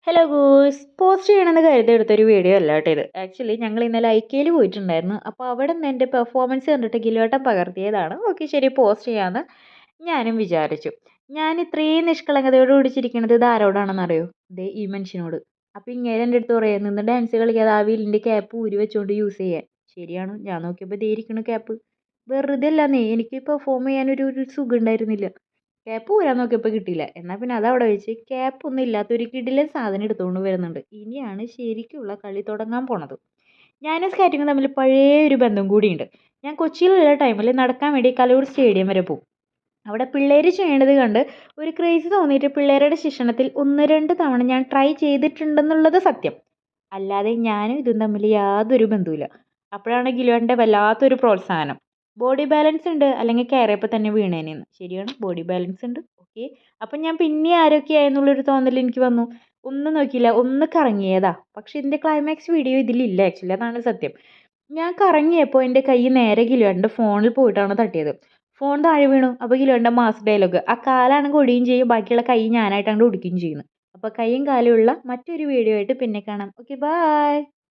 Hello goose post ചെയ്യണമെന്ന് കരുതി എടുത്തൊരു വീഡിയോ അല്ല കേട്ടോ ഇത്. ആക്ച്വലി ഞങ്ങൾ ഇന്നലെ ഐക്കയിൽ പോയിട്ടുണ്ടായിരുന്നു. അപ്പോൾ അവിടെ നിന്ന് എൻ്റെ പെർഫോമൻസ് കണ്ടിട്ട് ഗിലോട്ടൻ പകർത്തിയതാണ്. ഓക്കെ ശരി പോസ്റ്റ് ചെയ്യാമെന്ന് ഞാനും വിചാരിച്ചു. ഞാൻ ഇത്രയും നിഷ്കളങ്കതയോട് കൂടിച്ചിരിക്കുന്നത് ഇത് ആരോടാണെന്ന് അറിയോ? ദേ ഈ മനുഷ്യനോട്. അപ്പോൾ ഇങ്ങനെ എൻ്റെ അടുത്ത് പറയാം നിന്ന് ഡാൻസ് കളിക്കാതെ ആ വീലിൻ്റെ ക്യാപ്പ് ഊരി വെച്ചുകൊണ്ട് യൂസ് ചെയ്യാൻ. ശരിയാണ്, ഞാൻ നോക്കിയപ്പോൾ ദേ ഇരിക്കണ ക്യാപ്പ്. വെറുതെ അല്ലാന്നേ, എനിക്ക് പെർഫോം ചെയ്യാനൊരു ഒരു സുഖം ഉണ്ടായിരുന്നില്ല. ക്യാപ്പ് ഊരാൻ നോക്കിയപ്പോൾ കിട്ടിയില്ല. എന്നാൽ പിന്നെ അതവിടെ വെച്ച് ക്യാപ്പൊന്നും ഇല്ലാത്തൊരു കിടിലൻ സാധനം എടുത്തുകൊണ്ട് വരുന്നുണ്ട്. ഇനിയാണ് ശരിക്കുള്ള കളി തുടങ്ങാൻ പോണത്. ഞാനും സ്കേറ്റിങ്ങും തമ്മിൽ പഴയ ഒരു ബന്ധം കൂടിയുണ്ട്. ഞാൻ കൊച്ചിയിലുള്ള ടൈമിൽ നടക്കാൻ വേണ്ടി കലൂർ സ്റ്റേഡിയം വരെ പോകും. അവിടെ പിള്ളേർ ചെയ്യണത് കണ്ട് ഒരു ക്രേസ് തോന്നിയിട്ട് പിള്ളേരുടെ ശിക്ഷണത്തിൽ 1-2 തവണ ഞാൻ ട്രൈ ചെയ്തിട്ടുണ്ടെന്നുള്ളത് സത്യം. അല്ലാതെ ഞാനും ഇതും തമ്മിൽ യാതൊരു ബന്ധവുമില്ല. അപ്പോഴാണ് ഗിലുവിൻ്റെ വല്ലാത്തൊരു പ്രോത്സാഹനം. ബോഡി ബാലൻസ് ഉണ്ട്, അല്ലെങ്കിൽ കയറിയപ്പോൾ തന്നെ വീണേനെന്ന്. ശരിയാണ്, ബോഡി ബാലൻസ് ഉണ്ട്. ഓക്കെ, അപ്പം ഞാൻ പിന്നെ ആരൊക്കെയായെന്നുള്ളൊരു തോന്നൽ എനിക്ക് വന്നു. ഒന്നും നോക്കിയില്ല, ഒന്ന് കറങ്ങിയതാ. പക്ഷെ ഇതിൻ്റെ ക്ലൈമാക്സ് വീഡിയോ ഇതിലില്ല ആക്ച്വലി, അതാണ് സത്യം. ഞാൻ കറങ്ങിയപ്പോൾ എൻ്റെ കൈ നേരെ ഗിലുവിൻ്റെ ഫോണിൽ പോയിട്ടാണ് തട്ടിയത്. ഫോൺ താഴെ വീണു. അപ്പോൾ ഗിലുവിൻ്റെ മാസ് ഡയലോഗ്, ആ കാലാണെങ്കിൽ ഒടിയും ചെയ്യും, ബാക്കിയുള്ള കൈ ഞാനായിട്ട് അങ്ങോട്ട് ഒടിക്കുകയും ചെയ്യുന്നു. അപ്പോൾ കൈയും കാലും ഉള്ള മറ്റൊരു വീഡിയോ ആയിട്ട് പിന്നെ കാണാം. Okay bye.